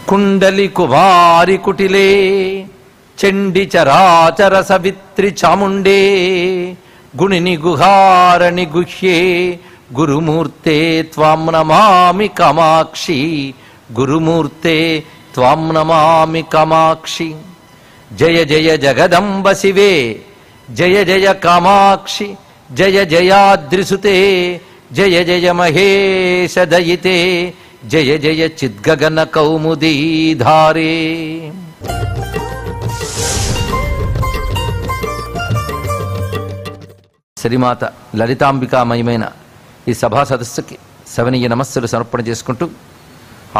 కుండలి కువారి కుటిలే చండి చరాచర సవిత్రి చాముండే గుణిని గుహారణి గుహ్యే గురుమూర్తే త్వాం నమామి కామాక్షి గురుమూర్తే త్వాం నమామి కామాక్షి. జయ జయ జగదంబ శివే జయ జయ కామాక్షి జయ జయాద్రిసుతే జయ జయ మహేశ దయితే జయ జయ చిద్గగన కౌముదీధారే. శ్రీమాత లలితాంబికామయమైన ఈ సభా సదస్సుకి సవనీయ నమస్సులు సమర్పణ చేసుకుంటూ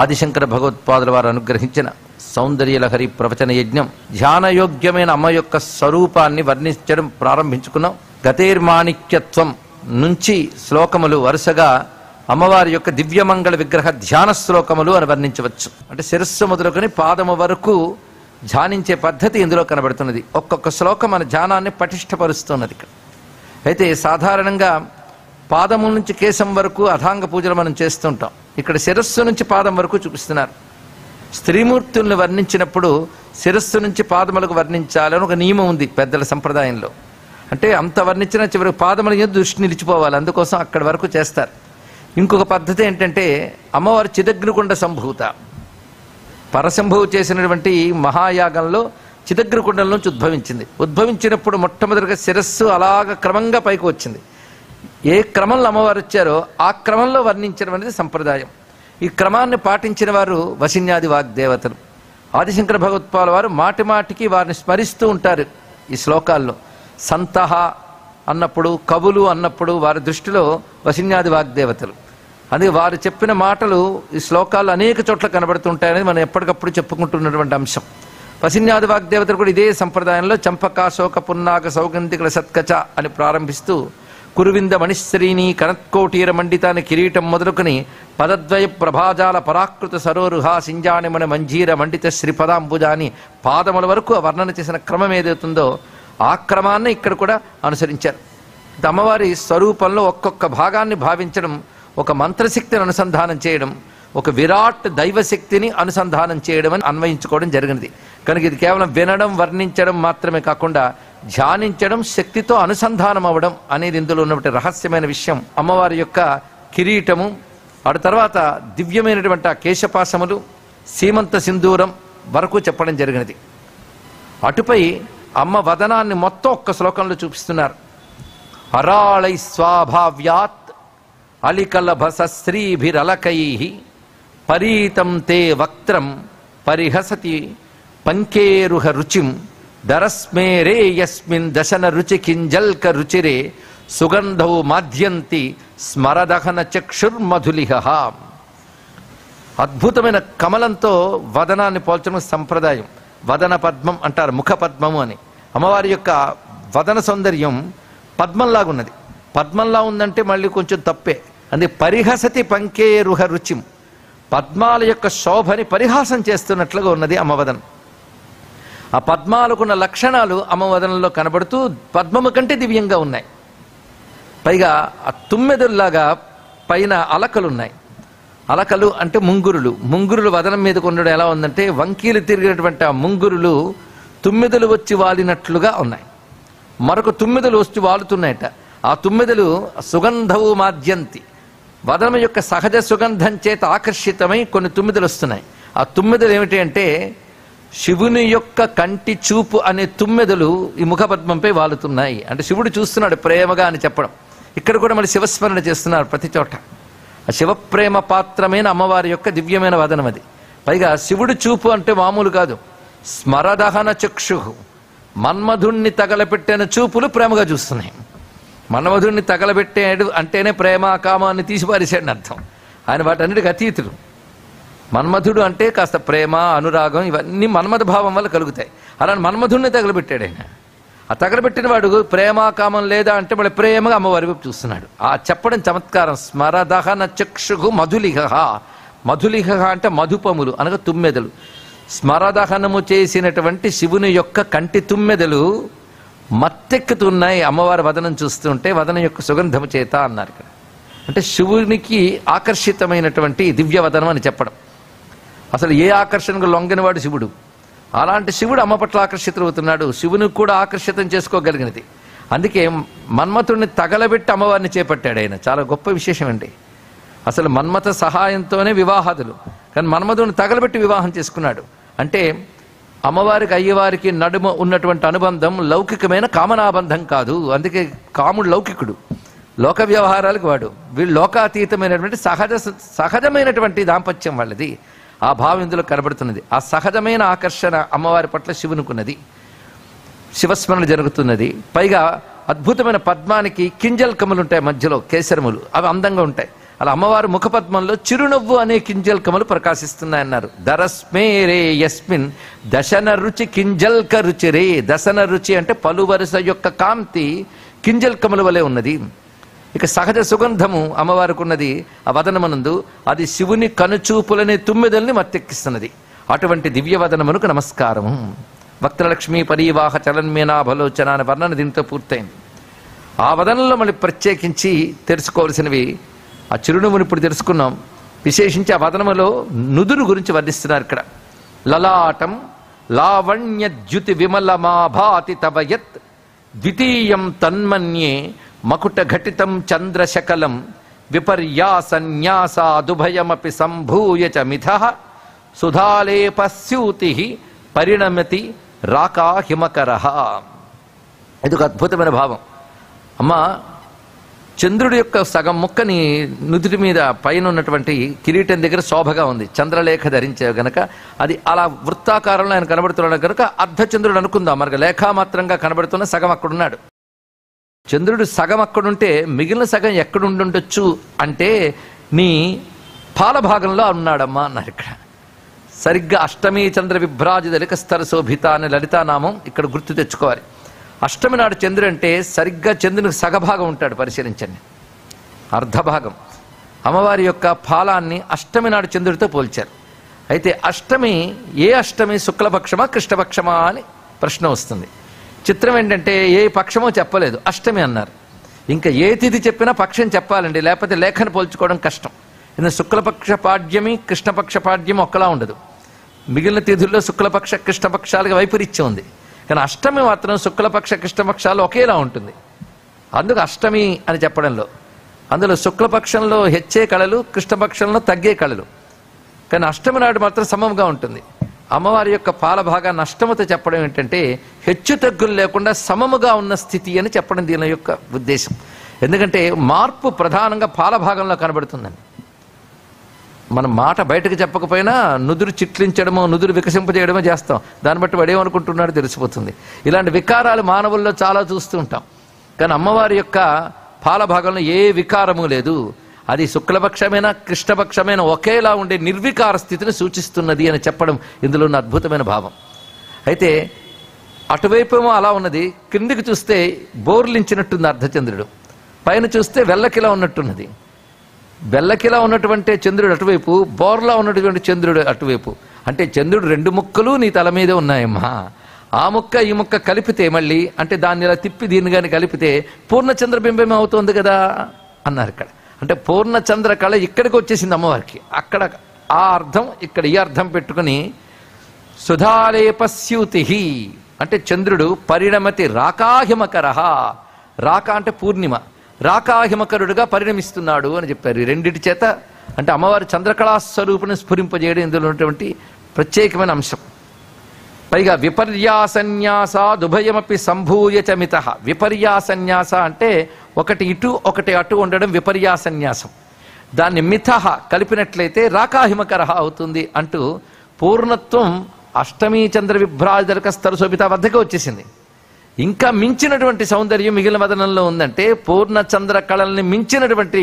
ఆదిశంకర భగవత్పాదుల వారు అనుగ్రహించిన సౌందర్యలహరి ప్రవచన యజ్ఞం ధ్యానయోగ్యమైన అమ్మ యొక్క స్వరూపాన్ని వర్ణించడం ప్రారంభించుకున్నాం. గతేర్మాణిక్యత్వం నుంచి శ్లోకములు వరుసగా అమ్మవారి యొక్క దివ్యమంగళ విగ్రహ ధ్యాన శ్లోకములు అని వర్ణించవచ్చు. అంటే శిరస్సు మొదలుకొని పాదము వరకు ధ్యానించే పద్ధతి ఇందులో కనబడుతున్నది. ఒక్కొక్క శ్లోకం మన ధ్యానాన్ని పటిష్టపరుస్తున్నది. ఇక్కడ అయితే సాధారణంగా పాదము నుంచి కేశం వరకు అథాంగ పూజలు మనం చేస్తుంటాం. ఇక్కడ శిరస్సు నుంచి పాదం వరకు చూపిస్తున్నారు. స్త్రీమూర్తుల్ని వర్ణించినప్పుడు శిరస్సు నుంచి పాదములకు వర్ణించాలని ఒక నియమం ఉంది పెద్దల సంప్రదాయంలో. అంటే అంత వర్ణించిన చివరికి పాదముల మీద దృష్టి నిలిచిపోవాలి, అందుకోసం అక్కడి వరకు చేస్తారు. ఇంకొక పద్ధతి ఏంటంటే అమ్మవారు చిదగ్నికుండ సంభూత, పరశంభువు చేసినటువంటి మహాయాగంలో చిదగ్నికుండం నుంచి ఉద్భవించింది. ఉద్భవించినప్పుడు మొట్టమొదటిగా శిరస్సు అలాగ క్రమంగా పైకి వచ్చింది. ఏ క్రమంలో అమ్మవారు వచ్చారో ఆ క్రమంలో వర్ణించడం అనేది సంప్రదాయం. ఈ క్రమాన్ని పాటించిన వారు వసిన్యాది వాగ్దేవతలు. ఆదిశంకర భగవత్పాదుల వారు మాటి మాటికి వారిని స్మరిస్తూ ఉంటారు ఈ శ్లోకాల్లో. సంతహ అన్నప్పుడు, కవులు అన్నప్పుడు వారి దృష్టిలో వసిన్యాది వాగ్దేవతలు. అది వారు చెప్పిన మాటలు ఈ శ్లోకాలు అనేక చోట్ల కనబడుతుంటాయనేది మనం ఎప్పటికప్పుడు చెప్పుకుంటున్నటువంటి అంశం. వసిన్యాది వాగ్దేవతలు కూడా ఇదే సంప్రదాయంలో చంపకాశోక పున్నాగ సౌగంధికుల సత్కచ అని ప్రారంభిస్తూ కురువింద మణిశ్రీని కనత్కోటీర మండితాన్ని కిరీటం మొదలుకొని పదద్వయ ప్రభాజాల పరాకృత సరోరుహ సింజాణిమణ మంజీర మండిత శ్రీపదాంబుజాని పాదముల వరకు వర్ణన చేసిన క్రమం ఏదవుతుందో ఆ క్రమాన్ని ఇక్కడ కూడా అనుసరించారు. అమ్మవారి స్వరూపంలో ఒక్కొక్క భాగాన్ని భావించడం, ఒక మంత్రశక్తిని అనుసంధానం చేయడం, ఒక విరాట్ దైవశక్తిని అనుసంధానం చేయడం అని అన్వయించుకోవడం జరిగినది. కనుక ఇది కేవలం వినడం వర్ణించడం మాత్రమే కాకుండా ధ్యానించడం, శక్తితో అనుసంధానం అవ్వడం అనేది ఇందులో ఉన్నటువంటి రహస్యమైన విషయం. అమ్మవారి యొక్క కిరీటము, ఆ తర్వాత దివ్యమైనటువంటి ఆ కేశపాశములు, సీమంత సింధూరం వరకు చెప్పడం జరిగినది. అటుపై అమ్మ వదనాన్ని మొత్తం ఒక్క శ్లోకంలో చూపిస్తున్నారు. అరాళై స్వాభావ్యాత్ అలికలభస శ్రీభిరలకై పరీతం తే వక్త్రం పరిహసతి పంకేరుహ రుచిం దరస్మేరే యస్మిన్ దశన రుచి కింజల్క రుచిరే సుగంధౌ మాధ్యంతి స్మరదహన చక్షుర్మధులిహ. అద్భుతమైన కమలంతో వదనాన్ని పోల్చడం సంప్రదాయం. వదన పద్మం అంటారు, ముఖ పద్మము అని. అమ్మవారి యొక్క వదన సౌందర్యం పద్మంలాగున్నది. పద్మంలా ఉందంటే మళ్ళీ కొంచెం తప్పే. అందుకే పరిహసతి పంకేరుహ రుచిం, పద్మాల యొక్క శోభని పరిహాసం చేస్తున్నట్లుగా ఉన్నది అమ్మవదనం. ఆ పద్మాలకున్న లక్షణాలు అమ్మవదనంలో కనబడుతూ పద్మము కంటే దివ్యంగా ఉన్నాయి. పైగా ఆ తుమ్మెదుల్లాగా పైన అలకలున్నాయి. అలకలు అంటే ముంగురులు. ముంగురులు వదనం మీద ఉండడం ఎలా ఉందంటే వంకీలు తిరిగినటువంటి ఆ ముంగురులు తుమ్మెదలు వచ్చి వాలినట్లుగా ఉన్నాయి. మరొక తుమ్మెదలు వచ్చి వాలుతున్నాయట. ఆ తుమ్మెదలు సుగంధవు మాధ్యంతి, వదనం యొక్క సహజ సుగంధం చేత ఆకర్షితమై కొన్ని తుమ్మెదలు వస్తున్నాయి. ఆ తుమ్మెదలు ఏమిటి అంటే శివుని యొక్క కంటి చూపు అనే తుమ్మెదలు ఈ ముఖపద్మంపై వాలుతున్నాయి. అంటే శివుడు చూస్తున్నాడు ప్రేమగా అని చెప్పడం. ఇక్కడ కూడా మళ్ళీ శివస్మరణ చేస్తున్నారు ప్రతి చోట. ఆ శివప్రేమ పాత్రమైన అమ్మవారి యొక్క దివ్యమైన వదనం అది. పైగా శివుడు చూపు అంటే మామూలు కాదు. స్మరదహన చక్షు, మన్మధుణ్ణి తగలపెట్టిన చూపులు ప్రేమగా చూస్తున్నాయి. మన్మధుణ్ణి తగలబెట్టాడు అంటేనే ప్రేమ కామాన్ని తీసిపారేశాడని అర్థం. ఆయన వాటన్నిటికి అతీతుడు. మన్మధుడు అంటే కాస్త ప్రేమ, అనురాగం ఇవన్నీ మన్మథ భావం వల్ల కలుగుతాయి. అలాంటి మన్మధుణ్ణి తగలబెట్టాడు ఆయన. ఆ తగలబెట్టిన వాడు ప్రేమ కామం లేదా అంటే మళ్ళీ ప్రేమగా అమ్మవారి వైపు చూస్తున్నాడు. ఆ చెప్పడం చమత్కారం. స్మరదహన చక్షు మధులిహ. మధులిహ అంటే మధుపములు అనగా తుమ్మెదలు. స్మరదహనము చేసినటువంటి శివుని యొక్క కంటి తుమ్మెదలు మత్తెక్కుతున్నాయి అమ్మవారి వదనం చూస్తుంటే, వదనం యొక్క సుగంధము చేత అన్నారు ఇక్కడ. అంటే శివునికి ఆకర్షితమైనటువంటి దివ్యవదనం అని చెప్పడం. అసలు ఏ ఆకర్షణకు లొంగనివాడు శివుడు. అలాంటి శివుడు అమ్మ పట్ల ఆకర్షితులవుతున్నాడు. శివునికి కూడా ఆకర్షితం చేసుకోగలిగినది. అందుకే మన్మథుడిని తగలబెట్టి అమ్మవారిని చేపట్టాడు ఆయన. చాలా గొప్ప విశేషం అండి. అసలు మన్మథ సహాయంతోనే వివాహాదులు, కానీ మన్మథుడిని తగలబెట్టి వివాహం చేసుకున్నాడు. అంటే అమ్మవారికి అయ్యవారికి నడుమ ఉన్నటువంటి అనుబంధం లౌకికమైన కామనాబంధం కాదు. అందుకే కాముడు లౌకికుడు, లోక వ్యవహారాలకు వాడు. వీళ్ళు లోకాతీతమైనటువంటి సహజమైనటువంటి దాంపత్యం వాళ్ళది. ఆ భావం ఇందులో కనబడుతున్నది. ఆ సహజమైన ఆకర్షణ అమ్మవారి పట్ల శివునుకున్నది. శివస్మరణ జరుగుతున్నది. పైగా అద్భుతమైన పద్మానికి కింజల్కములు ఉంటాయి, మధ్యలో కేసరములు, అవి అందంగా ఉంటాయి. అలా అమ్మవారి ముఖపద్మంలో చిరునవ్వు అనే కింజల్కములు ప్రకాశిస్తున్నాయన్నారు. దరస్మేరే యస్మిన్ దశన రుచి కింజల్క రుచిరే. దశన రుచి అంటే పలువరుస యొక్క కాంతి కింజల్కముల వలె ఉన్నది. ఇక సహజ సుగంధము అమ్మవారికి ఉన్నది ఆ వదనమనందు. అది శివుని కనుచూపులనే తుమ్మెదల్ని మత్తెక్కిస్తున్నది. అటువంటి దివ్యవదనమునకు నమస్కారము. వక్త్రలక్ష్మీ పరీవాహ చలన్మేనాభలోచన అనే వర్ణన దీంతో పూర్తయింది. ఆ వదనంలో మళ్ళీ ప్రత్యేకించి తెలుసుకోవాల్సినవి ఆ చిరునవ్వుని ఇప్పుడు తెలుసుకున్నాం. విశేషించి ఆ వదనములో నుదురు గురించి వర్ణిస్తున్నారు ఇక్కడ. లలాటం లావణ్యద్యుతి విమలమాభాతి తవయత్ ద్వితీయం తన్మన్యే మకుట ఘటితం చంద్రశకలం విపర్యాసన్యాసాదుభయమపి సంభూయ చ మిథః సుధాలేపస్యూతి పరిణమతి రాకా హిమకరః. ఇది ఒక అద్భుతమైన భావం. అమ్మ చంద్రుడి యొక్క సగం ముక్కని నుదుటి మీద పైన ఉన్నటువంటి కిరీటం దగ్గర శోభగా ఉంది. చంద్రలేఖ ధరించే గనక అది అలా వృత్తాకారంలో ఆయన కనబడుతున్నాడు కనుక అర్ధచంద్రుడు అనుకుందాం. మనకు లేఖామాత్రంగా కనబడుతున్న సగం అక్కడున్నాడు. చంద్రుడు సగం అక్కడుంటే మిగిలిన సగం ఎక్కడుండొచ్చు అంటే నీ పాల భాగంలో ఉన్నాడమ్మా అన్నారు ఇక్కడ. సరిగ్గా అష్టమి చంద్ర విభ్రాజిదలిక స్తర శోభిత అనే లలితానామం ఇక్కడ గుర్తు తెచ్చుకోవాలి. అష్టమి నాడు చంద్రుడు అంటే సరిగ్గా చంద్రునికి సగభాగం ఉంటాడు. పరిశీలించండి, అర్ధభాగం. అమ్మవారి యొక్క పాలాన్ని అష్టమి నాడు చంద్రుడితో పోల్చారు. అయితే అష్టమి ఏ అష్టమి, శుక్లపక్షమా కృష్ణపక్షమా అని ప్రశ్న వస్తుంది. చిత్రం ఏంటంటే ఏ పక్షమో చెప్పలేదు, అష్టమి అన్నారు. ఇంకా ఏ తిథి చెప్పినా పక్షం చెప్పాలండి, లేకపోతే లేఖను పోల్చుకోవడం కష్టం. ఎందుకంటే శుక్లపక్ష పాడ్యమి కృష్ణపక్ష పాడ్యమి ఒక్కలా ఉండదు. మిగిలిన తిథుల్లో శుక్లపక్ష కృష్ణపక్షాలుగా వైపరీత్యం ఉంది. కానీ అష్టమి మాత్రం శుక్లపక్ష కృష్ణపక్షాలు ఒకేలా ఉంటుంది. అందుకు అష్టమి అని చెప్పడంలో అందులో శుక్లపక్షంలో హెచ్చే కళలు, కృష్ణపక్షంలో తగ్గే కళలు. కానీ అష్టమి నాడు మాత్రం సమంగా ఉంటుంది. అమ్మవారి యొక్క పాల భాగాన్ని అష్టమితో చెప్పడం ఏంటంటే హెచ్చు తగ్గులు లేకుండా సమముగా ఉన్న స్థితి అని చెప్పడం దీని యొక్క ఉద్దేశం. ఎందుకంటే మార్పు ప్రధానంగా పాల భాగంలో కనబడుతుందండి. మనం మాట బయటకు చెప్పకపోయినా నుదురు చిట్లించడమో నుదురు వికసింపజేయడమో చేస్తాం. దాన్ని బట్టి వాడేమనుకుంటున్నాడో తెలిసిపోతుంది. ఇలాంటి వికారాలు మానవుల్లో చాలా చూస్తూ ఉంటాం. కానీ అమ్మవారి యొక్క పాల భాగంలో ఏ వికారము లేదు. అది శుక్లపక్షమైన కృష్ణపక్షమైన ఒకేలా ఉండే నిర్వికార స్థితిని సూచిస్తున్నది అని చెప్పడం ఇందులో ఉన్న అద్భుతమైన భావం. అయితే అటువైపేమో అలా ఉన్నది, క్రిందికి చూస్తే బోర్లించినట్టుంది అర్ధచంద్రుడు, పైన చూస్తే వెల్లకిలా ఉన్నట్టున్నది. వెల్లకిలా ఉన్నటువంటి చంద్రుడు అటువైపు, బోర్లా ఉన్నటువంటి చంద్రుడు అటువైపు. అంటే చంద్రుడు రెండు ముక్కలు నీ తల మీదే ఉన్నాయమ్మా. ఆ ముక్క ఈ ముక్క కలిపితే మళ్ళీ అంటే దాన్ని ఇలా తిప్పి దీన్ని కానీ కలిపితే పూర్ణచంద్రబింబమే అవుతుంది కదా అన్నారు ఇక్కడ. అంటే పూర్ణచంద్ర కళ ఇక్కడికి వచ్చేసింది అమ్మవారికి. అక్కడ ఆ అర్థం, ఇక్కడ ఈ అర్థం పెట్టుకుని సుధాలేపస్యూతి అంటే చంద్రుడు పరిణమతి రాకాహిమకరః. రాక అంటే పూర్ణిమ, రాకాహిమకరుడుగా పరిణమిస్తున్నాడు అని చెప్పారు. ఈ రెండిటి చేత అంటే అమ్మవారి చంద్రకళాస్వరూపుని స్ఫురింపజేయడం ఇందులో ఉన్నటువంటి ప్రత్యేకమైన అంశం. పైగా విపర్యాసన్యాసాదుభయమపి సంభూయ చ మితః. విపర్యాసన్యాస అంటే ఒకటి ఇటు ఒకటి అటు ఉండడం విపర్యాసన్యాసం. దాన్ని మిథః కలిపినట్లయితే రాకాహిమకరః అవుతుంది అంటూ పూర్ణత్వం అష్టమీ చంద్ర విభ్రాజక స్తరశోభిత వద్దకు వచ్చేసింది. ఇంకా మించినటువంటి సౌందర్యం మిగిలిన వదనంలో ఉందంటే పూర్ణచంద్ర కళల్ని మించినటువంటి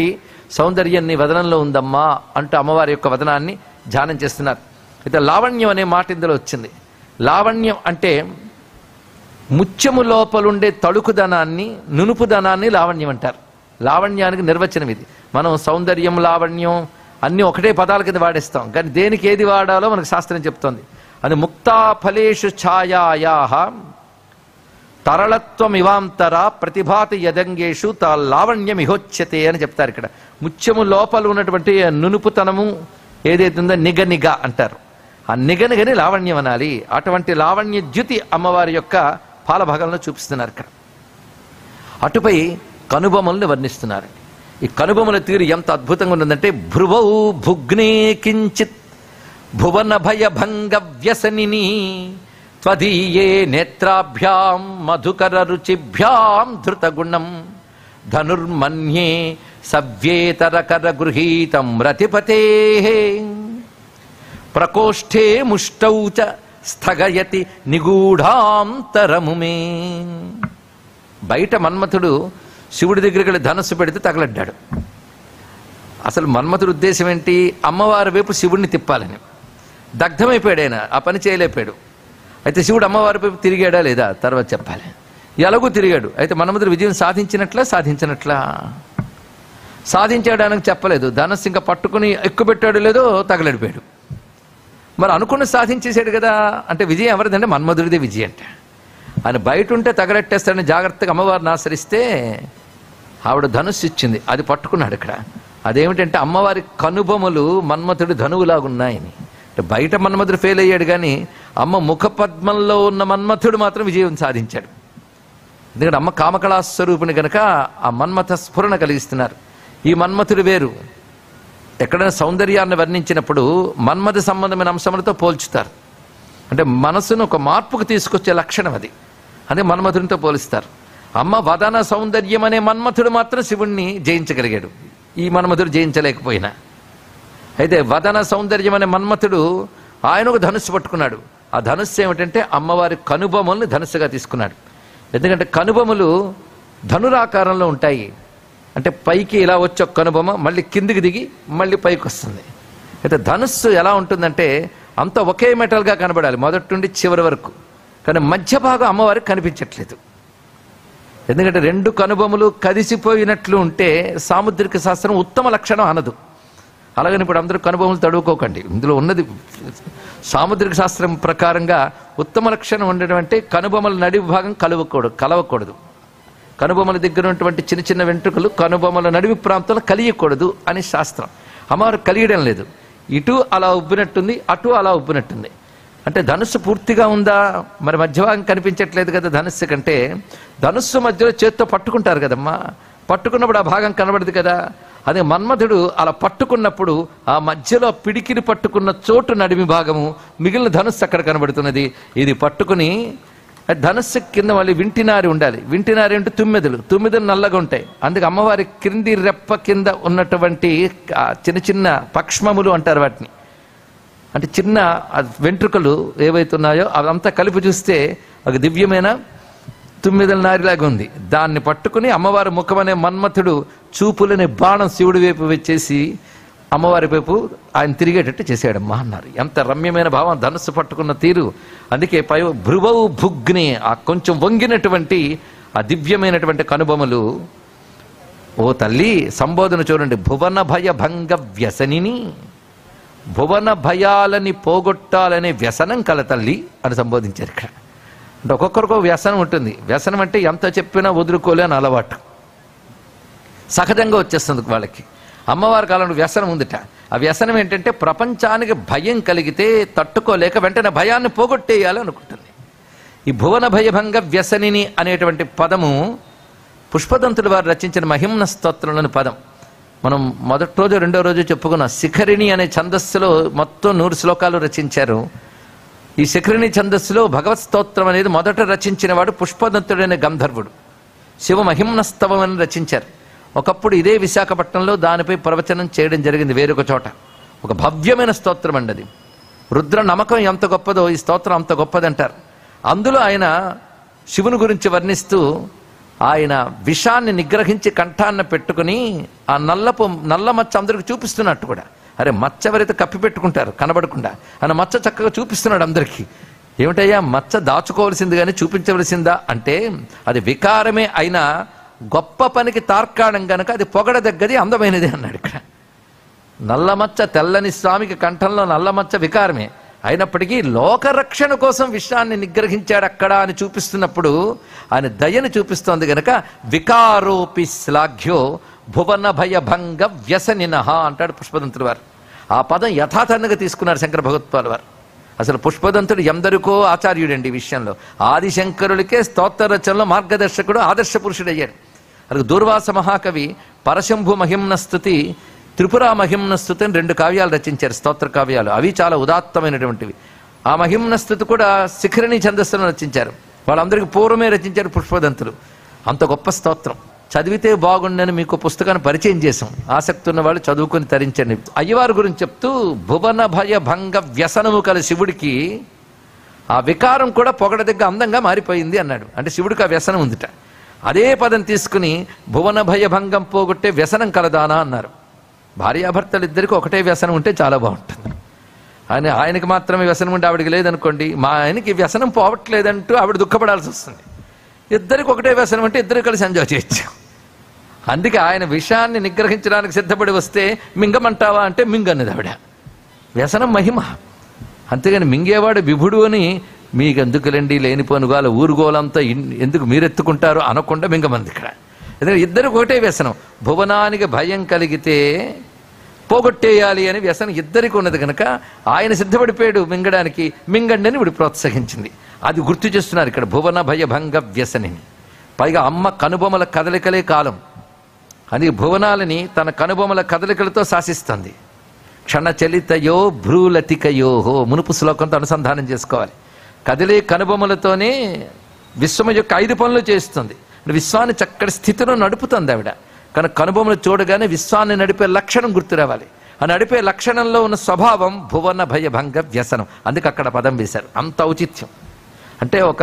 సౌందర్యం నీ వదనంలో ఉందమ్మా అంటూ అమ్మవారి యొక్క వదనాన్ని ధ్యానం చేస్తున్నారు. అయితే లావణ్యం అనే మాట ఇందులో వచ్చింది. లావణ్యం అంటే ముత్యము లోపలుండే తళుకుదనాన్ని, నునుపుదనాన్ని లావణ్యం అంటారు. లావణ్యానికి నిర్వచనం ఇది. మనం సౌందర్యం, లావణ్యం అన్నీ ఒకటే పదాల కింద వాడేస్తాం, కానీ దేనికి ఏది వాడాలో మనకు శాస్త్రం చెప్తోంది. అది ముక్తా ఫలేషు ఛాయాయాః తరళత్వం ఇవాంతర ప్రతిభాతి యదంగేషు తా లావణ్యమిహోచ్యతే అని చెప్తారు ఇక్కడ. ముత్యము లోపల ఉన్నటువంటి నునుపుతనము ఏదైతే ఉందో నిగ నిగ అంటారు. ఆ నిగనిగని లావణ్యం అనాలి. అటువంటి లావణ్య ద్యుతి అమ్మవారి యొక్క పాలభాగంలో చూపిస్తున్నారు ఇక్కడ. అటుపై కనుబొమల్ని వర్ణిస్తున్నారు. ఈ కనుబొమల తీరు ఎంత అద్భుతంగా ఉంటుందంటే, భ్రువౌ భుగ్నే కించిత్ భువన భయభంగ వ్యసనిని త్వదీయే నేత్రాభ్యాం మధుకర రుచిభ్యాం ధృతగుణం ధనుర్మన్యే సవ్యేతరకర గృహీతం రతిపతే ప్రకోష్ఠే ముష్టౌ చ స్థగయతి నిగూఢాంతరముమే. బయట మన్మథుడు శివుడి దగ్గరికి వెళ్ళి ధనస్సు పెడితే తగలడ్డాడు. అసలు మన్మథుడి ఉద్దేశం ఏంటి? అమ్మవారి వైపు శివుడిని తిప్పాలని. దగ్ధమైపోయాడు ఆయన, ఆ పని చేయలేపాడు. అయితే శివుడు అమ్మవారి వైపు తిరిగాడా లేదా తర్వాత చెప్పాలి. ఎలాగూ తిరిగాడు. అయితే మన్మథుడు విజయం సాధించినట్లా సాధించాడానికి చెప్పలేదు. ధనస్సు ఇంకా పట్టుకుని ఎక్కుపెట్టాడు లేదో తగలడిపోయాడు. మరి అనుకుని సాధించేశాడు కదా. అంటే విజయం ఎవరిదంటే మన్మధుడిదే విజయం. అంటే ఆయన బయట ఉంటే తగలెట్టేస్తాడని జాగ్రత్తగా అమ్మవారిని ఆశ్రయిస్తే ఆవిడ ధనుస్సు ఇచ్చింది, అది పట్టుకున్నాడు. ఇక్కడ అదేమిటంటే అమ్మవారి కనుబొమలు మన్మథుడి ధనువులాగున్నాయని. అంటే బయట మన్మథుడు ఫెయిల్ అయ్యాడు, కానీ అమ్మ ముఖపద్మంలో ఉన్న మన్మథుడు మాత్రం విజయం సాధించాడు. ఎందుకంటే అమ్మ కామకళాస్వరూపిణి కనుక ఆ మన్మథ స్ఫురణ కలిగిస్తున్నారు. ఈ మన్మథుడు వేరు. ఎక్కడైనా సౌందర్యాన్ని వర్ణించినప్పుడు మన్మథ సంబంధమైన అంశములతో పోల్చుతారు. అంటే మనసును ఒక మార్పుకు తీసుకొచ్చే లక్షణం అది. అదే మన్మథుడితో పోలిస్తారు. అమ్మ వదన సౌందర్యం అనే మన్మథుడు మాత్రం శివుణ్ణి జయించగలిగాడు, ఈ మన్మథుడు జయించలేకపోయినా. అయితే వదన సౌందర్యం అనే మన్మథుడు ఆయన ఒక ధనుస్సు పట్టుకున్నాడు. ఆ ధనుస్సు ఏమిటంటే అమ్మవారి కనుబొమల్ని ధనుస్సుగా తీసుకున్నాడు. ఎందుకంటే కనుబొమలు ధనురాకారంలో ఉంటాయి. అంటే పైకి ఇలా వచ్చి ఒక కనుబొమ మళ్ళీ కిందికి దిగి మళ్ళీ పైకి వస్తుంది. అయితే ధనుస్సు ఎలా ఉంటుందంటే అంత ఒకే మెటల్గా కనబడాలి మొదటి నుండి చివరి వరకు. కానీ మధ్య భాగం అమ్మవారికి కనిపించట్లేదు. ఎందుకంటే రెండు కనుబొమలు కదిసిపోయినట్లు ఉంటే సాముద్రిక శాస్త్రం ఉత్తమ లక్షణం అనదు. అలాగని ఇప్పుడు అందరూ కనుబొమలు తడువుకోకండి. ఇందులో ఉన్నది సాముద్రిక శాస్త్రం ప్రకారంగా ఉత్తమ లక్షణం ఉండడం అంటే కనుబొమల నడివి భాగం కలవకూడదు. కనుబొమల దగ్గర ఉన్నటువంటి చిన్న చిన్న వెంట్రుకలు కనుబొమల నడివి ప్రాంతంలో కలియకూడదు అని శాస్త్రం. అమ్మవారు కలియడం లేదు. ఇటు అలా ఉబ్బినట్టుంది, అటు అలా ఉబ్బినట్టుంది. అంటే ధనుస్సు పూర్తిగా ఉందా? మరి మధ్యభాగం కనిపించట్లేదు కదా ధనుస్సు కంటే. ధనుస్సు మధ్యలో చేత్తో పట్టుకుంటారు కదమ్మా, పట్టుకున్నప్పుడు ఆ భాగం కనబడదు కదా. అదే మన్మథుడు అలా పట్టుకున్నప్పుడు ఆ మధ్యలో పిడికిని పట్టుకున్న చోటు నడిమి భాగము, మిగిలిన ధనుస్సు అక్కడ కనబడుతున్నది. ఇది పట్టుకుని ధనుస్సు కింద మళ్ళీ వింటినారి ఉండాలి. వింటినారి అంటే తుమ్మెదలు నల్లగా ఉంటాయి. అందుకే అమ్మవారి క్రింది రెప్ప కింద ఉన్నటువంటి చిన్న చిన్న పక్ష్మములు అంటారు వాటిని. అంటే చిన్న వెంట్రుకలు ఏవైతున్నాయో అవంతా కలిపి చూస్తే ఒక దివ్యమైన తుమ్మెదల నారిలాగా ఉంది. దాన్ని పట్టుకుని అమ్మవారి ముఖం అనే మన్మథుడు చూపులని బాణం శివుడి వైపు వచ్చేసి అమ్మవారి వైపు ఆయన తిరిగేటట్టు చేసాడమ్మా అన్నారు. ఎంత రమ్యమైన భావం ధనుస్సు పట్టుకున్న తీరు. అందుకే భ్రువౌ భుగ్నే, ఆ కొంచెం వంగినటువంటి ఆ దివ్యమైనటువంటి కనుబొమలు. ఓ తల్లి సంబోధన చూడండి, భువన భయ భంగ వ్యసనిని, భువన భయాలని పోగొట్టాలనే వ్యసనం కల తల్లి అని సంబోధించారు ఇక్కడ. అంటే ఒక్కొక్కరికో వ్యసనం ఉంటుంది. వ్యసనం అంటే ఎంత చెప్పినా వదులుకోలేని అలవాటు సహజంగా వచ్చేస్తుంది వాళ్ళకి. అమ్మవారి కాలంలో వ్యసనం ఉందిట. ఆ వ్యసనం ఏంటంటే ప్రపంచానికి భయం కలిగితే తట్టుకోలేక వెంటనే భయాన్ని పోగొట్టేయాలి అనుకుంటుంది. ఈ భువన భయభంగ వ్యసనిని అనేటువంటి పదము పుష్పదంతుడు వారు రచించిన మహిమ్న స్తోత్రంలోని పదం. మనం మొదటి రోజు రెండో రోజు చెప్పుకున్న శిఖరిణి అనే ఛందస్సులో మొత్తం 100 శ్లోకాలు రచించారు. ఈ శిఖరిణి ఛందస్సులో భగవత్ స్తోత్రం అనేది మొదట రచించిన వాడు పుష్పదంతుడైన గంధర్వుడు. శివ మహిమ్నస్తవం అని రచించారు. ఒకప్పుడు ఇదే విశాఖపట్నంలో దానిపై ప్రవచనం చేయడం జరిగింది వేరొక చోట. ఒక భవ్యమైన స్తోత్రం అండి అది. రుద్ర నమ్మకం ఎంత గొప్పదో ఈ స్తోత్రం అంత గొప్పదంటారు. అందులో ఆయన శివుని గురించి వర్ణిస్తూ ఆయన విషాన్ని నిగ్రహించి కంఠాన్న పెట్టుకుని ఆ నల్ల మచ్చ అందరికి చూపిస్తున్నట్టు కూడా. అరే మచ్చ ఎవరైతే కప్పి పెట్టుకుంటారు కనబడకుండా, ఆయన మచ్చ చక్కగా చూపిస్తున్నాడు అందరికీ. ఏమిటయ్యా మచ్చ దాచుకోవలసింది కానీ చూపించవలసిందా అంటే అది వికారమే అయినా గొప్ప పనికి తార్కాణం గనక అది పొగడదగ్గది అందమైనది అన్నాడు ఇక్కడ. నల్లమచ్చ తెల్లని స్వామికి కంఠంలో నల్లమచ్చ వికారమే అయినప్పటికీ లోకరక్షణ కోసం విషయాన్ని నిగ్రహించాడు అక్కడ అని చూపిస్తున్నప్పుడు ఆయన దయని చూపిస్తోంది గనక వికారోపి శ్లాఘ్యో భువన భయభంగ వ్యసనినః అంటాడు పుష్పదంతుడు వారు. ఆ పదం యథాతథంగా తీసుకున్నారు శంకర భగవత్పాల్ వారు. అసలు పుష్పదంతుడు ఎందరికో ఆచార్యుడండి ఈ విషయంలో. ఆదిశంకరులకే స్తోత్ర రచనలో మార్గదర్శకుడు, ఆదర్శ పురుషుడయ్యాడు. అది దూర్వాస మహాకవి పరశంభు మహిమ్న స్తుతి, త్రిపుర మహిమ్న స్తుతి అని 2 కావ్యాలు రచించారు, స్తోత్ర కావ్యాలు. అవి చాలా ఉదాత్తమైనటువంటివి. ఆ మహిమ్న స్తుతి కూడా శిఖరిణి ఛందస్సును రచించారు. వాళ్ళందరికీ పూర్వమే రచించారు పుష్పదంతులు. అంత గొప్ప స్తోత్రం. చదివితే బాగుండని మీకు పుస్తకాన్ని పరిచయం చేశాం. ఆసక్తి ఉన్న వాళ్ళు చదువుకొని తరించండి. అయ్యవారి గురించి చెప్తూ భువన భయ భంగ వ్యసనము కల శివుడికి ఆ వికారం కూడా పొగడదగ్గ అందంగా మారిపోయింది అన్నాడు. అంటే శివుడికి ఆ వ్యసనం ఉందిట. అదే పదం తీసుకుని భువన భయ భంగం పోగొట్టే వ్యసనం కలదానా అన్నారు. భార్యాభర్తలు ఇద్దరికి ఒకటే వ్యసనం ఉంటే చాలా బాగుంటుంది. ఆయనకి మాత్రమే వ్యసనం ఉంటే ఆవిడికి లేదనుకోండి, మా ఆయనకి వ్యసనం పోవట్లేదంటూ ఆవిడ దుఃఖపడాల్సి వస్తుంది. ఇద్దరికి ఒకటే వ్యసనం అంటే ఇద్దరు కలిసి ఎంజాయ్ చేయొచ్చు. అందుకే ఆయన విషయాన్ని నిగ్రహించడానికి సిద్ధపడి వస్తే మింగమంటావా అంటే మింగన్నది ఆవిడ. వ్యసనం మహిమ. అంతేగాని మింగేవాడు విభుడు అని మీకు ఎందుకులండి లేనిపోనుగాల ఊరుగోలంతా ఎందుకు మీరెత్తుకుంటారు అనకుండా మింగమంది ఇక్కడ. ఎందుకంటే ఇద్దరికి ఒకటే వ్యసనం. భువనానికి భయం కలిగితే పోగొట్టేయాలి అని వ్యసనం ఇద్దరికి ఉన్నది కనుక ఆయన సిద్ధపడిపోయాడు మింగడానికి. మింగండి అని వీడు ప్రోత్సహించింది. అది గుర్తు చేస్తున్నారు ఇక్కడ భువన భయ భంగ వ్యసనిని. పైగా అమ్మ కనుబొమల కదలికలే కాలం. అది భువనాలని తన కనుబొమల కదలికలతో శాసిస్తుంది. క్షణచలితయో భ్రూలతికయోహో మునుపు శ్లోకంతో అనుసంధానం చేసుకోవాలి. కదిలే కనుబొమలతోనే విశ్వం యొక్క 5 పనులు చేస్తుంది. విశ్వాన్ని చక్కటి స్థితిలో నడుపుతుంది ఆవిడ. కానీ కనుబొమలు చూడగానే విశ్వాన్ని నడిపే లక్షణం గుర్తు రావాలి. ఆ నడిపే లక్షణంలో ఉన్న స్వభావం భువన భయ భంగ వ్యసనం. అందుకే అక్కడ పదం వేశారు. అంత ఔచిత్యం. అంటే ఒక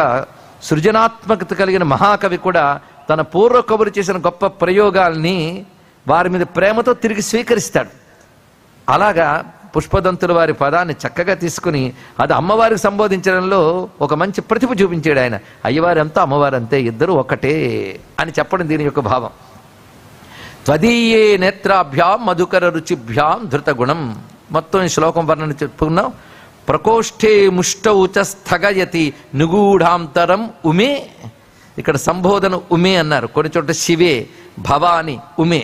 సృజనాత్మకత కలిగిన మహాకవి కూడా తన పూర్వ కవులు చేసిన గొప్ప ప్రయోగాల్ని వారి మీద ప్రేమతో తిరిగి స్వీకరిస్తాడు. అలాగా పుష్పదంతుల వారి పదాన్ని చక్కగా తీసుకుని అది అమ్మవారికి సంబోధించడంలో ఒక మంచి ప్రతిభ చూపించాడు ఆయన. అయ్యవారి అంతా అమ్మవారు అంతే, ఇద్దరు ఒకటే అని చెప్పడం దీని యొక్క భావం. త్వదీయే నేత్రాభ్యాం మధుకర రుచిభ్యాం ధృతగుణం. మొత్తం ఈ శ్లోకం వర్ణన చెప్పుకున్నాం. ప్రకోష్ఠే ముష్టౌ చ స్థగయతి నిగూఢాంతరం ఉమే. ఇక్కడ సంబోధన ఉమే అన్నారు. కొన్ని చోట్ల శివే, భవాని, ఉమే.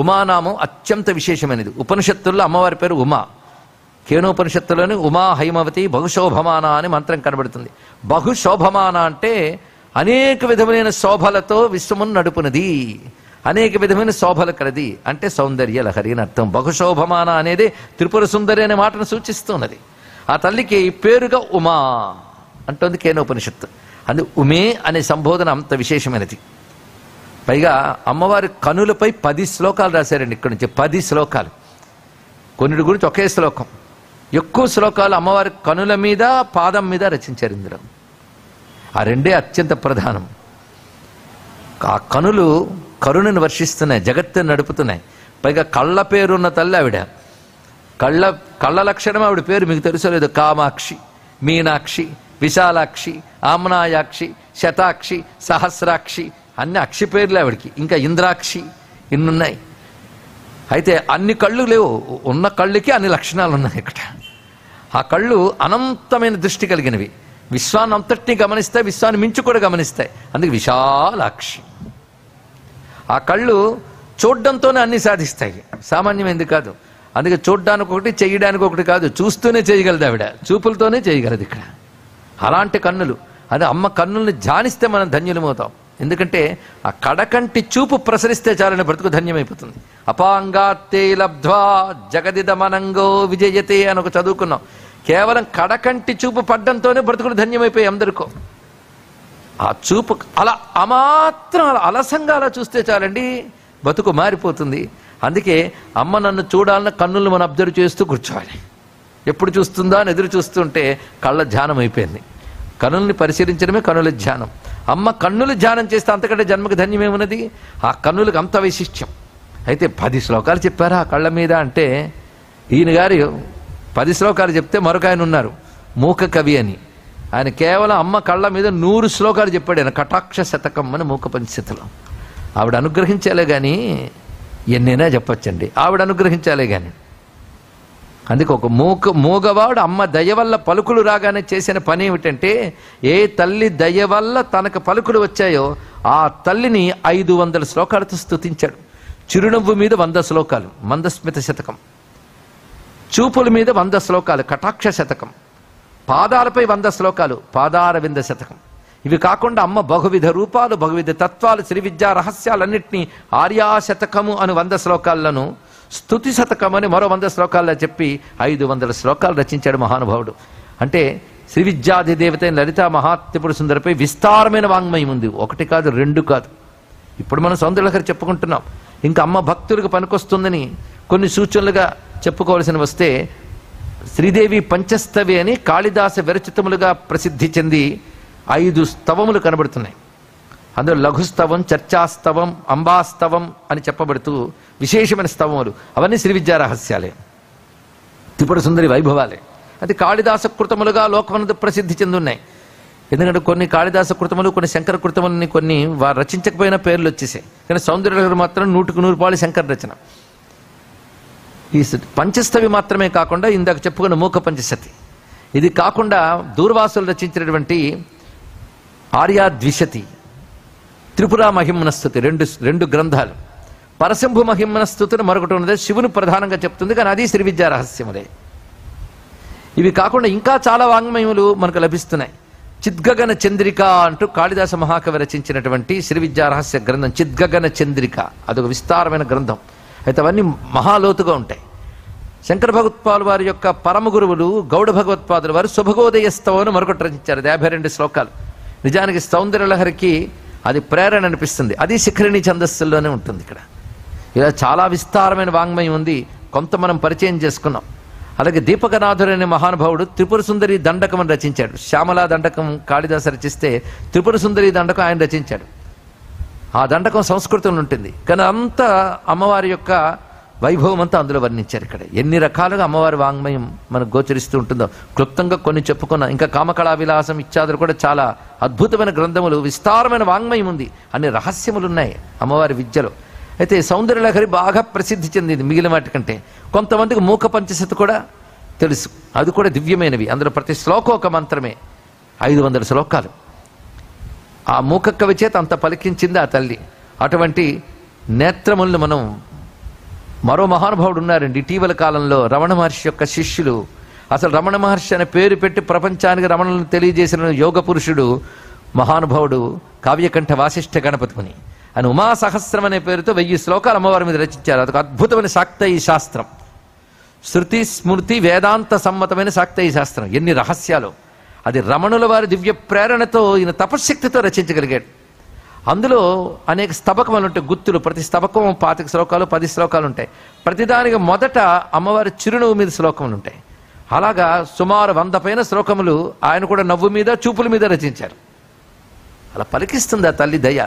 ఉమానామం అత్యంత విశేషమైనది. ఉపనిషత్తుల్లో అమ్మవారి పేరు ఉమా. కేనోపనిషత్తులోని ఉమా హైమవతి బహుశోభమాన అని మంత్రం కనబడుతుంది. బహుశోభమాన అంటే అనేక విధమైన శోభలతో విశ్వమును నడుపునది, అనేక విధమైన శోభల కలది అంటే సౌందర్య లహరి అని అర్థం. బహుశోభమాన అనేది త్రిపుర సుందరి అనే మాటను సూచిస్తున్నది. ఆ తల్లికి పేరుగా ఉమా అంటోంది కేనోపనిషత్తు. అది ఉమే అనే సంబోధన అంత విశేషమైనది. పైగా అమ్మవారి కనులపై 10 శ్లోకాలు రాశారండి. ఇక్కడి నుంచి 10 శ్లోకాలు. కొన్నిటి గురించి ఒకే శ్లోకం. ఎక్కువ శ్లోకాలు అమ్మవారి కనుల మీద పాదం మీద రచించారు ఇందులో. ఆ రెండే అత్యంత ప్రధానం. ఆ కనులు కరుణను వర్షిస్తున్నాయి, జగత్తును నడుపుతున్నాయి. పైగా కళ్ళ పేరున్న తల్లి ఆవిడ. కళ్ళ లక్షణం ఆవిడ పేరు మీకు తెలుసో లేదు. కామాక్షి, మీనాక్షి, విశాలాక్షి, ఆమ్నాయాక్షి, శతాక్షి, సహస్రాక్షి అన్ని అక్షి పేర్లు ఆవిడికి. ఇంకా ఇంద్రాక్షి ఇన్నున్నాయి. అయితే అన్ని కళ్ళు లేవు, ఉన్న కళ్ళకి అన్ని లక్షణాలు ఉన్నాయి ఇక్కడ. ఆ కళ్ళు అనంతమైన దృష్టి కలిగినవి. విశ్వాన్ని అంతటినీ గమనిస్తాయి, విశ్వాన్ని మించి కూడా గమనిస్తాయి. అందుకే విశాలాక్షి. ఆ కళ్ళు చూడ్డంతోనే అన్ని సాధిస్తాయి, సామాన్యమైంది కాదు. అందుకే చూడ్డానికి ఒకటి, చేయడానికి ఒకటి కాదు. చూస్తూనే చేయగలదు ఆవిడ, చూపులతోనే చేయగలదు ఇక్కడ. అలాంటి కన్నులు. అది అమ్మ కన్నుల్ని ధ్యానిస్తే మనం ధన్యులమవుతాం. ఎందుకంటే ఆ కడకంటి చూపు ప్రసరిస్తే చాలని బ్రతుకు ధన్యమైపోతుంది. అపాంగాత్తే లబ్ధ్వా జగదిదమనంగో విజయతే అని ఒక చదువుకున్నాం. కేవలం కడకంటి చూపు పడ్డంతోనే బ్రతుకులు ధన్యమైపోయి అందరికో. ఆ చూపు అలా అమాత్రం అలా అలసంగా అలా చూస్తే చాలండి, బతుకు మారిపోతుంది. అందుకే అమ్మ నన్ను చూడాలన్న కన్నులు మనం అబ్జర్వ్ చేస్తూ కూర్చోవాలి. ఎప్పుడు చూస్తుందా అని ఎదురు చూస్తుంటే కళ్ళ ధ్యానం అయిపోయింది. కన్నుల్ని పరిశీలించడమే కన్నుల ధ్యానం. అమ్మ కన్నులు ధ్యానం చేస్తే అంతకంటే జన్మకు ధన్యమేమున్నది? ఆ కన్నులకు అంత వైశిష్ట్యం. అయితే 10 శ్లోకాలు చెప్పారా ఆ కళ్ళ మీద అంటే, ఈయన గారు 10 శ్లోకాలు చెప్తే మరొక ఆయన ఉన్నారు మూక కవి అని. ఆయన కేవలం అమ్మ కళ్ళ మీద 100 శ్లోకాలు చెప్పాడు. ఆయన కటాక్ష శతకం అని మూక పంచశతిలో. ఆవిడ అనుగ్రహించాలే కానీ ఎన్నైనా చెప్పొచ్చండి, ఆవిడ అనుగ్రహించాలే కానీ. అందుకే ఒక మూగవాడు అమ్మ దయ వల్ల పలుకులు రాగానే చేసిన పని ఏమిటంటే, ఏ తల్లి దయ వల్ల తనకు పలుకులు వచ్చాయో ఆ తల్లిని 500 శ్లోకాలతో స్తుతించాడు. చిరునవ్వు మీద 100 శ్లోకాలు మందస్మిత శతకం, చూపుల మీద 100 శ్లోకాలు కటాక్ష శతకం, పాదాలపై 100 శ్లోకాలు, పాదారవింద శతకం. ఇవి కాకుండా అమ్మ బహువిధ రూపాలు, బహువిధ తత్వాలు, శ్రీ విద్యా రహస్యాలన్నింటినీ ఆర్యాశతకము అని 100 శ్లోకాలను, స్తుతి శతకం అని మరో 100 శ్లోకాల్లో చెప్పి 500 శ్లోకాలు రచించాడు మహానుభావుడు. అంటే శ్రీ విద్యాధిదేవత లలితా మహాత్రిపుర సుందరిపై విస్తారమైన వాంగ్మయం ఉంది. 1 కాదు 2 కాదు. ఇప్పుడు మనం సౌందర్యలహరి చెప్పుకుంటున్నాం. ఇంకా అమ్మ భక్తులకు పనికొస్తుందని కొన్ని సూచనలుగా చెప్పుకోవాల్సిన వస్తే, శ్రీదేవి పంచస్తవి అని కాళిదాస విరచితములుగా ప్రసిద్ధి చెంది 5 స్తవములు కనబడుతున్నాయి. అందులో లఘుస్తవం, చర్చాస్తవం, అంబాస్తవం అని చెప్పబడుతూ విశేషమైన స్తవములు. అవన్నీ శ్రీ విద్యా రహస్యాలే, త్రిపుర సుందరి వైభవాలే. అది కాళిదాస కృతములుగా లోకమునందు ప్రసిద్ధి చెందున్నాయి. ఎందుకంటే కొన్ని కాళిదాస కృతములు, కొన్ని శంకర కృతములని కొన్ని వారు రచించకపోయినా పేర్లు వచ్చేసాయి. కానీ సౌందర్యలహరి మాత్రం 100కు 100 పాళ్ళు శంకర రచన. ఈ పంచస్తవి మాత్రమే కాకుండా ఇందాక చెప్పుకున్న మూక పంచశతి, ఇది కాకుండా దూర్వాసులు రచించినటువంటి ఆర్యాద్విషతి, త్రిపుర మహిమనస్తుతి, రెండు గ్రంథాలు. పరశంభు మహిమనస్తుతిని మరొకటి ఉన్నది, శివుని ప్రధానంగా చెప్తుంది, కానీ అది శ్రీ విద్యా రహస్యములే. ఇవి కాకుండా ఇంకా చాలా వాంగ్మయములు మనకు లభిస్తున్నాయి. చిద్గగన చంద్రిక అంటూ కాళిదాస మహాకవి రచించినటువంటి శ్రీ విద్యా రహస్య గ్రంథం చిద్గగన చంద్రిక, అదొక విస్తారమైన గ్రంథం. అయితే అవన్నీ మహాలోతుగా ఉంటాయి. శంకర భగవత్పాదుల వారి యొక్క పరమ గురువులు గౌడ భగవత్పాదుల వారు శుభగోదయ స్తవం మరొకటి రచించారు, 52 శ్లోకాలు. నిజానికి సౌందర్యలహరికి అది ప్రేరణ అనిపిస్తుంది. అది శిఖరిణి ఛందస్సుల్లోనే ఉంటుంది. ఇక్కడ ఇలా చాలా విస్తారమైన వాంగ్మయం ఉంది. కొంత మనం పరిచయం చేసుకున్నాం. అలాగే దీపకనాథుడు అనే మహానుభావుడు త్రిపుర సుందరి దండకం అని రచించాడు. శ్యామలా దండకం కాళిదాస రచిస్తే త్రిపుర సుందరి దండకం ఆయన రచించాడు. ఆ దండకం సంస్కృతంలో ఉంటుంది, కానీ అంతా అమ్మవారి యొక్క వైభవం అంతా అందులో వర్ణించారు. ఇక్కడ ఎన్ని రకాలుగా అమ్మవారి వాంగ్మయం మనకు గోచరిస్తూ ఉంటుందో క్లుప్తంగా కొన్ని చెప్పుకున్నాం. ఇంకా కామకళా విలాసం ఇత్యాదులు కూడా చాలా అద్భుతమైన గ్రంథములు, విస్తారమైన వాంగ్మయం ఉంది, అన్ని రహస్యములు ఉన్నాయి అమ్మవారి విద్యలో. అయితే సౌందర్యలహరి బాగా ప్రసిద్ధి చెందింది మిగిలిన వాటి కంటే. కొంతమందికి మూక పంచశతి కూడా తెలుసు, అది కూడా దివ్యమైనవి. అందులో ప్రతి శ్లోకం ఒక మంత్రమే, 500 శ్లోకాలు. ఆ మూక కవి చేత అంత పలికించింది ఆ తల్లి. అటువంటి నేత్రములను మనం, మరో మహానుభావుడు ఉన్నారండి ఇటీవల కాలంలో, రమణ మహర్షి యొక్క శిష్యులు. అసలు రమణ మహర్షి అనే పేరు పెట్టి ప్రపంచానికి రమణలను తెలియజేసిన యోగ పురుషుడు మహానుభావుడు కావ్యకంఠ వాసిష్ఠ గణపతిని అని ఉమా సహస్రం అనే పేరుతో 1000 శ్లోకాలు అమ్మవారి మీద రచించారు. అదొక అద్భుతమైన శాక్తయి శాస్త్రం, శృతి స్మృతి వేదాంత సమ్మతమైన శాక్తయి శాస్త్రం. ఎన్ని రహస్యాలు! అది రమణుల వారి దివ్య ప్రేరణతో ఈయన తపశ్శక్తితో రచించగలిగాడు. అందులో అనేక స్తబకములు ఉంటాయి, గుర్తులు. ప్రతి స్తబకం 25 శ్లోకాలు 10 శ్లోకాలు ఉంటాయి. ప్రతిదానికి మొదట అమ్మవారి చిరునవ్వు మీద శ్లోకములు ఉంటాయి. అలాగా సుమారు 100 పైన శ్లోకములు ఆయన కూడా నవ్వు మీద చూపుల మీద రచించారు. అలా పలికిస్తుంది ఆ తల్లి దయ.